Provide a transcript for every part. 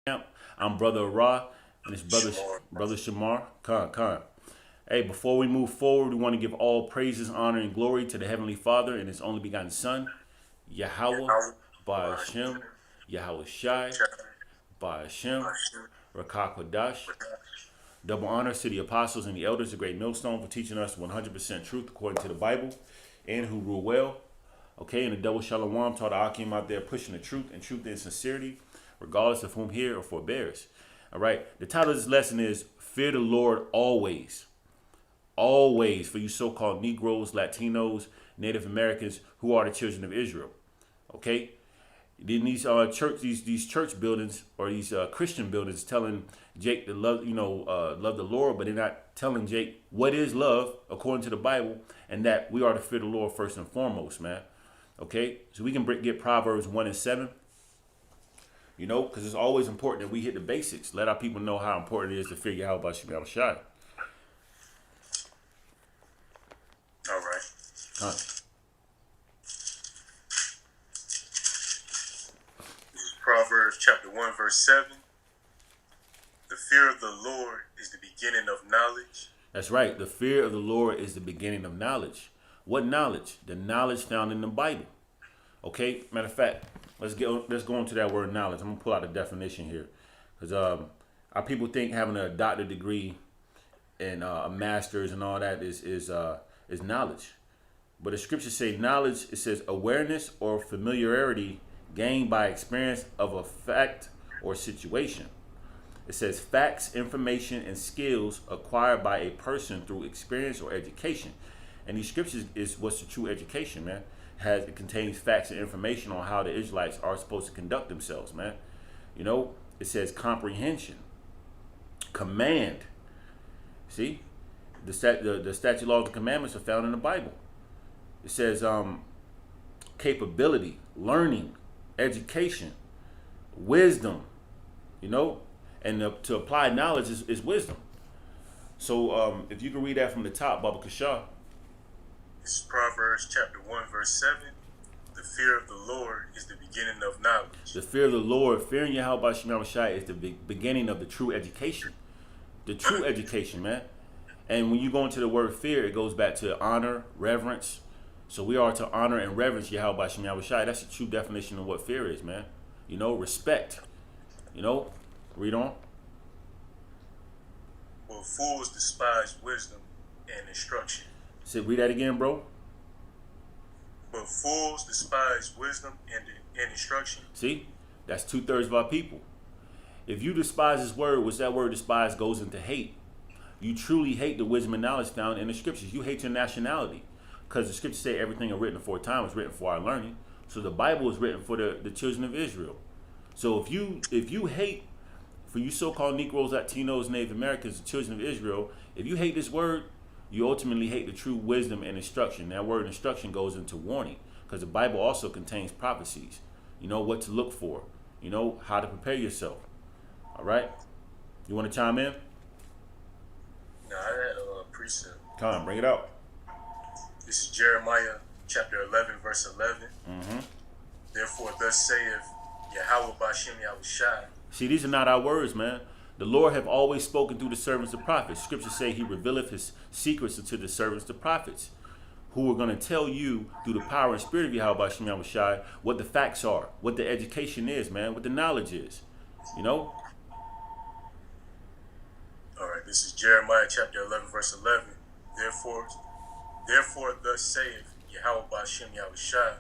Camp. I'm Brother Ra, and it's Shamar. Brother Shamar. Khan. Hey, before we move forward, we want to give all praises, honor, and glory to the Heavenly Father and His only begotten Son, Yahweh, Yahweh, by Bahashem, Hashem, Yahweh Shai, Shai, by Hashem, Bahashem, Rakak Kodash. Badash. Double honors to the apostles and the elders, the great millstone, for teaching us 100% truth according to the Bible, and who rule well. Okay, and the double shalom to all the Akim out there pushing the truth and truth in sincerity, regardless of whom hear or forbears. All right, the title of this lesson is Fear the Lord Always. Always, for you so-called Negroes, Latinos, Native Americans who are the children of Israel. Okay, then these church buildings or these Christian buildings telling Jake to love love the Lord, but they're not telling Jake what is love according to the Bible, and that we are to fear the Lord first and foremost, man. Okay, so we can get Proverbs 1:7. Because it's always important that we hit the basics. Let our people know how important it is to figure out about Shem Shai. All right. Huh. This is Proverbs chapter 1, verse 7. The fear of the Lord is the beginning of knowledge. That's right. The fear of the Lord is the beginning of knowledge. What knowledge? The knowledge found in the Bible. Okay. Matter of fact, let's go into that word knowledge. I'm gonna pull out the definition here, because our people think having a doctorate degree and a master's and all that is knowledge. But the scriptures say knowledge. It says awareness or familiarity gained by experience of a fact or situation. It says facts, information, and skills acquired by a person through experience or education. And these scriptures is what's the true education, man. It contains facts and information on how the Israelites are supposed to conduct themselves, man. It says comprehension, command. See, the statute, laws, and commandments are found in the Bible. It says capability, learning, education, wisdom. And to apply knowledge is wisdom. So if you can read that from the top, Baba Kasha. This is Proverbs chapter 1, verse 7. The fear of the Lord is the beginning of knowledge. The fear of the Lord, fearing Yahweh Shem Shai, is the beginning of the true education. The true education, man. And when you go into the word fear, it goes back to honor, reverence. So we are to honor and reverence Yahweh Shem Shai. That's the true definition of what fear is, man. Respect. Read on. Will fools despise wisdom and instruction? Read that again, bro. But fools despise wisdom and instruction. See, that's 2/3 of our people. If you despise his word, which that word despise goes into hate, you truly hate the wisdom and knowledge found in the scriptures. You hate your nationality, because the scriptures say everything is written for a time is written for our learning. So the Bible is written for the children of Israel. So if you hate, for you so-called Negroes, Latinos, Native Americans, the children of Israel, if you hate this word, you ultimately hate the true wisdom and instruction. That word instruction goes into warning, because the Bible also contains prophecies. What to look for. How to prepare yourself. All right? You want to chime in? Now, I had a precept. Come on, bring it out. This is Jeremiah chapter 11, verse 11. Mm-hmm. Therefore, thus saith Yahweh Bashem Yahushai. See, these are not our words, man. The Lord have always spoken through the servants, the prophets. Scriptures say he revealeth his secrets unto the servants, the prophets, who are going to tell you through the power and spirit of Yahweh Shem Yahushai what the facts are, what the education is, man, what the knowledge is. All right, this is Jeremiah chapter 11, verse 11. Therefore, thus saith Yahweh Bashem Yahushai,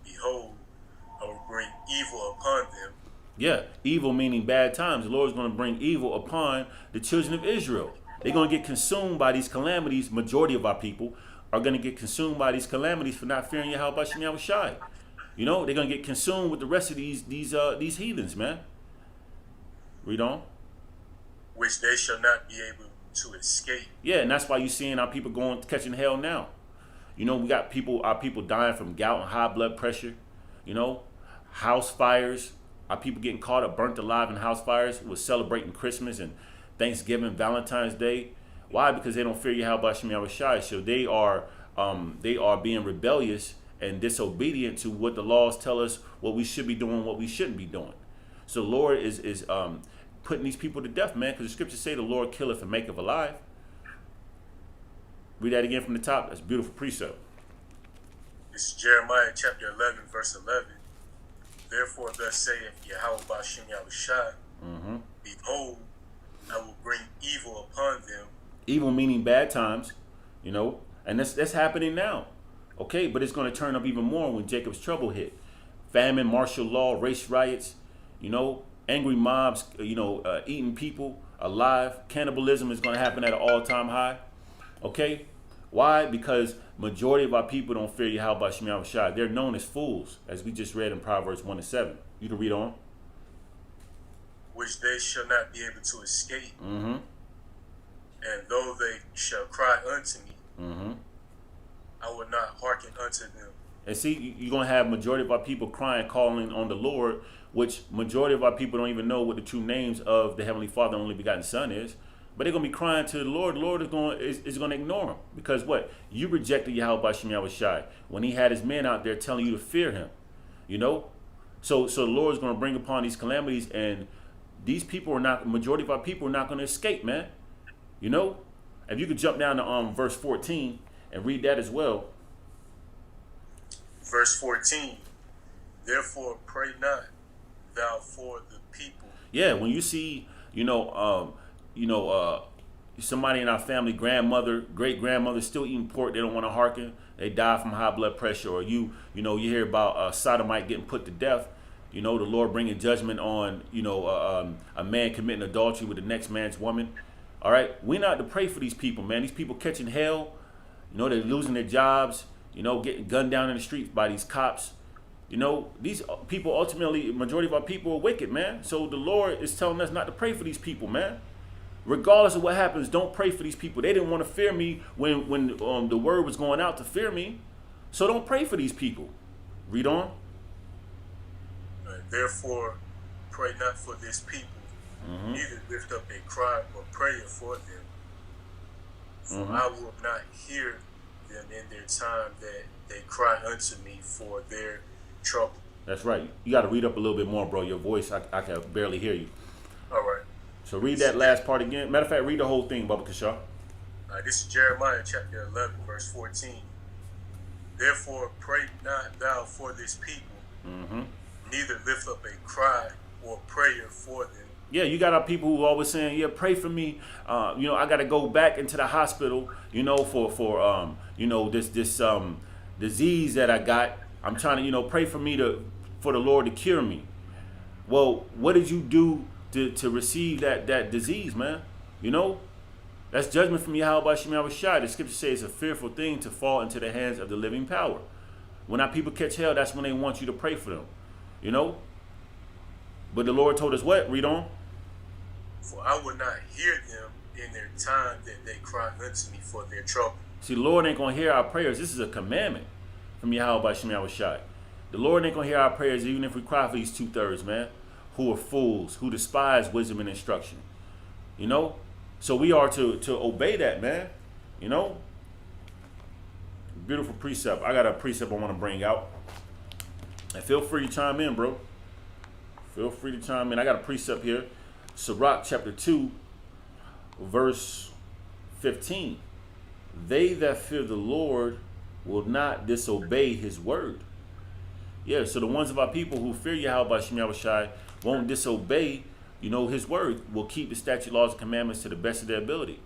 behold, I will bring evil upon them. Yeah, evil meaning bad times. The Lord is going to bring evil upon the children of Israel. They're going to get consumed by these calamities. Majority of our people are going to get consumed by these calamities for not fearing Yahweh Shem Yahushai. They're going to get consumed with the rest of these heathens, man. Read on. Which they shall not be able to escape. Yeah, and that's why you're seeing our people catching hell now. We got our people dying from gout and high blood pressure. House fires. Our people getting caught up, burnt alive in house fires. We're celebrating Christmas and Thanksgiving, Valentine's Day. Why? Because they don't fear Yahweh Shem Yahushai. So they are being rebellious and disobedient to what the laws tell us what we should be doing, what we shouldn't be doing. So the Lord is putting these people to death, man, because the scriptures say the Lord killeth and maketh alive. Read that again from the top. That's a beautiful precept. This is Jeremiah chapter 11, verse 11. Therefore, thus saith Yahweh Ba'ashem Yahushai, behold, I will bring evil upon them. Evil meaning bad times, you know, and that's happening now. Okay, but it's going to turn up even more when Jacob's trouble hit. Famine, martial law, race riots, you know, angry mobs, eating people alive. Cannibalism is going to happen at an all-time high. Okay, why? Because majority of our people don't fear Yahweh Ba'ashem Yahushai. They're known as fools, as we just read in Proverbs 1:7. You can read on. Which they shall not be able to escape. Mm-hmm. And though they shall cry unto me, I will not hearken unto them. And see, you're going to have majority of our people crying, calling on the Lord, which majority of our people don't even know what the true names of the Heavenly Father, only begotten Son is. But they're going to be crying to the Lord. The Lord is going to ignore them. Because what? You rejected Yahweh Ba'ashem Yahushai when he had his men out there telling you to fear him. You know? So the Lord is going to bring upon these calamities, and these people are not, majority of our people are not going to escape, man. You know? If you could jump down to verse 14 and read that as well. Verse 14. Therefore pray not thou for the people. Yeah, when you see, somebody in our family, grandmother, great grandmother, still eating pork, they don't want to hearken. They die from high blood pressure, or you hear about a sodomite getting put to death. You know, the Lord bringing judgment on, a man committing adultery with the next man's woman. All right, we're not to pray for these people, man. These people catching hell. You know, they're losing their jobs. You know, getting gunned down in the streets by these cops. You know, these people ultimately, majority of our people are wicked, man. So the Lord is telling us not to pray for these people, man. Regardless of what happens, don't pray for these people. They didn't want to fear me when the word was going out to fear me. So don't pray for these people. Read on. Therefore, pray not for this people, neither lift up a cry or prayer for them. For I will not hear them in their time that they cry unto me for their trouble. That's right. You got to read up a little bit more, bro. Your voice, I can barely hear you. All right. So read that last part again. Matter of fact, read the whole thing, Baba Kashaw. This is Jeremiah chapter 11, verse 14. Therefore, pray not thou for this people, neither lift up a cry or prayer for them. Yeah, you got our people who always saying, yeah, pray for me. I got to go back into the hospital, for this disease that I got. I'm trying to, pray for me for the Lord to cure me. Well, what did you do to receive that disease, man? That's judgment from Yahweh Ba'ashem Yahushai. The scripture says it's a fearful thing to fall into the hands of the living power. When our people catch hell, that's when they want you to pray for them. But the Lord told us what? Read on. For I will not hear them in their time that they cry unto me for their trouble. See, the Lord ain't going to hear our prayers. This is a commandment from Yahweh Ba'ashem Yahushai. The Lord ain't going to hear our prayers even if we cry for these 2/3, man, who are fools, who despise wisdom and instruction. So we are to obey that, man. Beautiful precept. I got a precept I want to bring out. And feel free to chime in, bro. Feel free to chime in. I got a precept here. Sirach chapter 2, verse 15. They that fear the Lord will not disobey his word. Yeah, so the ones of our people who fear Yahweh Ba'ashem Yahushai won't disobey, his word. Will keep the statute, laws, and commandments to the best of their ability.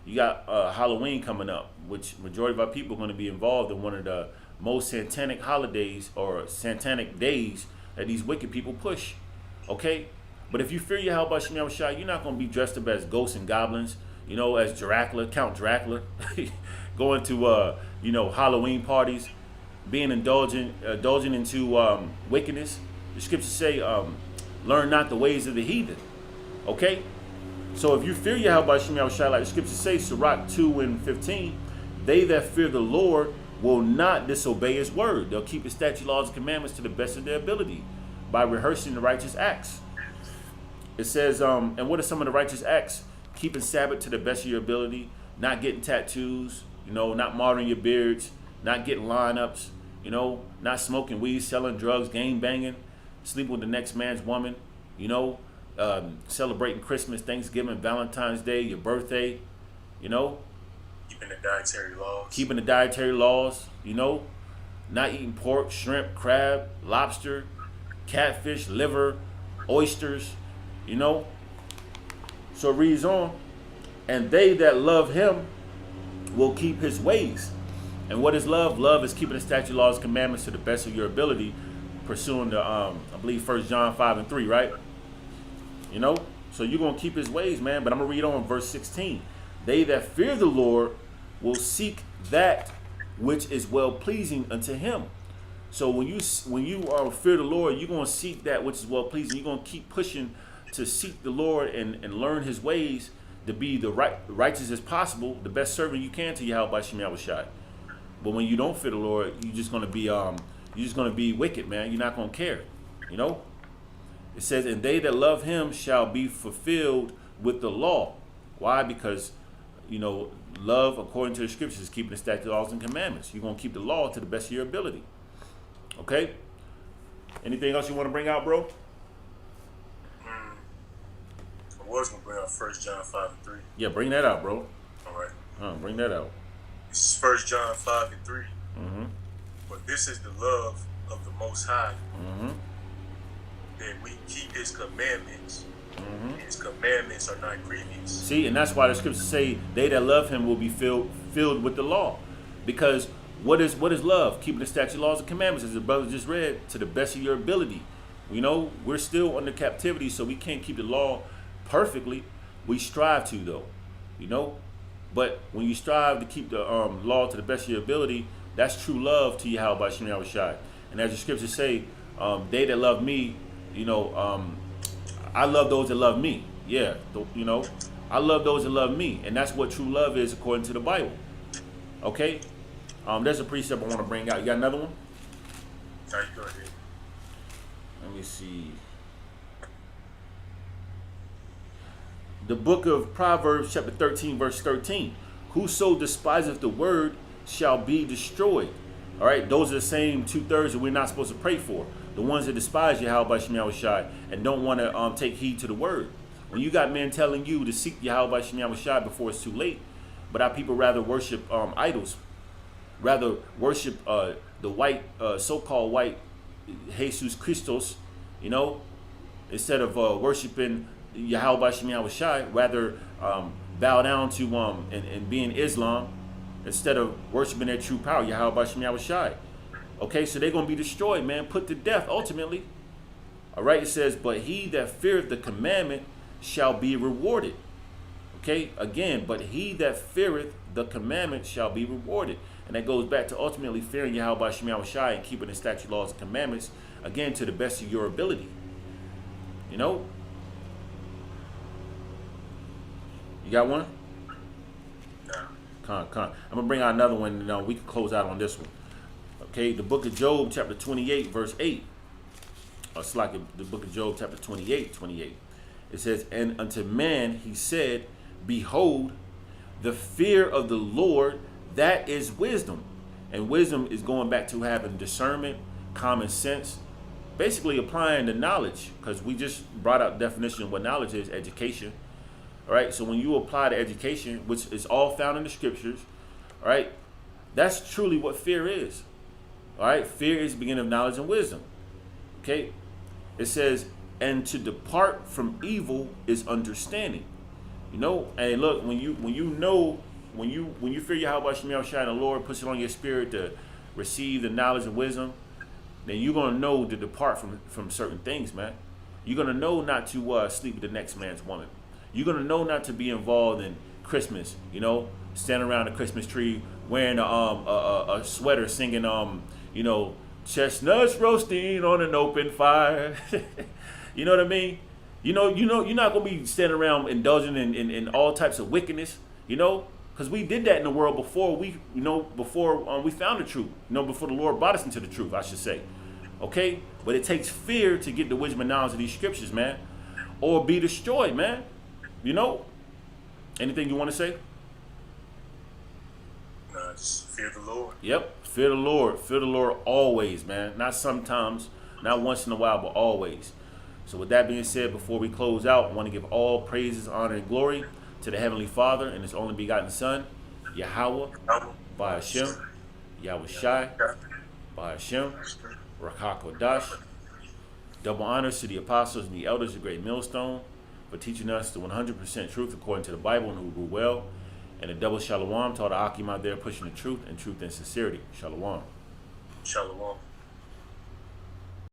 You got Halloween coming up, which majority of our people are going to be involved in one of the most satanic holidays or satanic days that these wicked people push. Okay? But if you fear Yahweh Ba'ashem Yahushai, you're not going to be dressed up as ghosts and goblins, as Dracula, Count Dracula, going to, Halloween parties, being indulging into wickedness. The scriptures say, learn not the ways of the heathen. Okay? So if you fear Yahweh Ba'ashem Yahushai, like the scriptures say, Sirach 2 and 15, they that fear the Lord will not disobey his word. They'll keep his statute, laws, and commandments to the best of their ability by rehearsing the righteous acts. It says, and what are some of the righteous acts? Keeping Sabbath to the best of your ability, not getting tattoos, not marring your beards, not getting lineups, not smoking weed, selling drugs, gang banging, sleeping with the next man's woman, you know, celebrating Christmas, Thanksgiving, Valentine's Day, your birthday, you know, Keeping the dietary laws. keeping the dietary laws, you know, not eating pork, shrimp, crab, lobster, catfish, liver, oysters, you know. So it reads on, and they that love him will keep his ways. And what is love? Love is keeping the statute, laws, commandments to the best of your ability, pursuing the I believe 1 John 5:3, right? You know, so you're gonna keep his ways, man. But I'm gonna read on verse 16. They that fear the Lord will seek that which is well pleasing unto him. So when you fear the Lord, you're gonna seek that which is well pleasing. You're gonna keep pushing to seek the Lord and learn his ways to be the righteous as possible, the best servant you can to Yahweh by Shem Yahushai. But when you don't fear the Lord, you're just gonna be wicked, man. You're not gonna care, you know. It says, and they that love him shall be fulfilled with the law. Why? Because, you know, love, according to the scriptures, is keeping the statutes, laws, and commandments. You're gonna keep the law to the best of your ability. Okay. Anything else you want to bring out, bro? I was gonna bring out 1 John 5:3. Yeah, bring that out, bro. All right. Bring that out. This is 1 John 5:3. Mm-hmm. But this is the love of the Most High, Mm-hmm. that we keep His commandments. Mm-hmm. His commandments are not grievous. See, and that's why the scriptures say they that love him will be filled with the law. Because what is love? Keeping the statute, laws, and commandments, as the brother just read, to the best of your ability. You know, we're still under captivity, so we can't keep the law perfectly. We strive to, though. You know, but when you strive to keep the law to the best of your ability, that's true love to Yahweh by Shem Yahushai. And as the scriptures say, they that love me, you know, I love those that love me. Yeah, you know, I love those that love me, and that's what true love is according to the Bible. Okay, there's a precept I want to bring out. You got another one? Now you go ahead. Let me see. The book of Proverbs, chapter 13, verse 13. Whoso despiseth the word shall be destroyed. All right, those are the same 2/3 that we're not supposed to pray for. The ones that despise Yahweh by Shem Yahushai and don't want to take heed to the word. When you got men telling you to seek Yahweh by Shem Yahushai before it's too late, but our people rather worship idols, rather worship the white, so-called white Jesus Christos, you know, instead of worshiping Yahweh by Shem Yahushai, rather bow down to and be in Islam instead of worshiping their true power, Yahweh by Shem Yahushai. Okay, so they're going to be destroyed, man, put to death ultimately. All right, it says, but he that feareth the commandment shall be rewarded. Okay, again, but he that feareth the commandment shall be rewarded. And that goes back to ultimately fearing Yahweh by Shem Yahushai and keeping the statute, laws, and commandments, again, to the best of your ability. You know? You got one? Nah. I'm going to bring out another one, and we can close out on this one. Okay, the book of Job, chapter 28, verse 8. It's like the book of Job, chapter 28. It says, and unto man he said, behold, the fear of the Lord, that is wisdom. And wisdom is going back to having discernment, common sense, basically applying the knowledge, because we just brought out the definition of what knowledge is, education. All right, so when you apply the education, which is all found in the scriptures, all right, that's truly what fear is. All right, fear is the beginning of knowledge and wisdom. Okay, it says, and to depart from evil is understanding. You know, and look, when you fear Yahweh Shem Yahushai and the Lord puts it on your spirit to receive the knowledge and wisdom, then you're gonna know to depart from certain things, man. You're gonna know not to sleep with the next man's woman. You're gonna know not to be involved in Christmas. You know, standing around the Christmas tree wearing a sweater, singing you know, chestnuts roasting on an open fire. You know what I mean? You know, you're not gonna be standing around indulging in all types of wickedness. You know, because we did that in the world before we found the truth. You know, before the Lord brought us into the truth, I should say. Okay, but it takes fear to get the wisdom and knowledge of these scriptures, man, or be destroyed, man. You know, anything you want to say? Nah, just fear the Lord. Yep, fear the Lord. Fear the Lord always, man. Not sometimes, not once in a while, but always. So with that being said, before we close out, I want to give all praises, honor, and glory to the Heavenly Father and His only begotten Son, Yahweh, by Hashem, Yahweh Shai, by Hashem, Rakak Kodash. Double honors to the apostles and the elders of Great Millstone for teaching us the 100% truth according to the Bible and who grew well. And a double shalom to all the Akim out there pushing the truth and sincerity. Shalom. Shalom.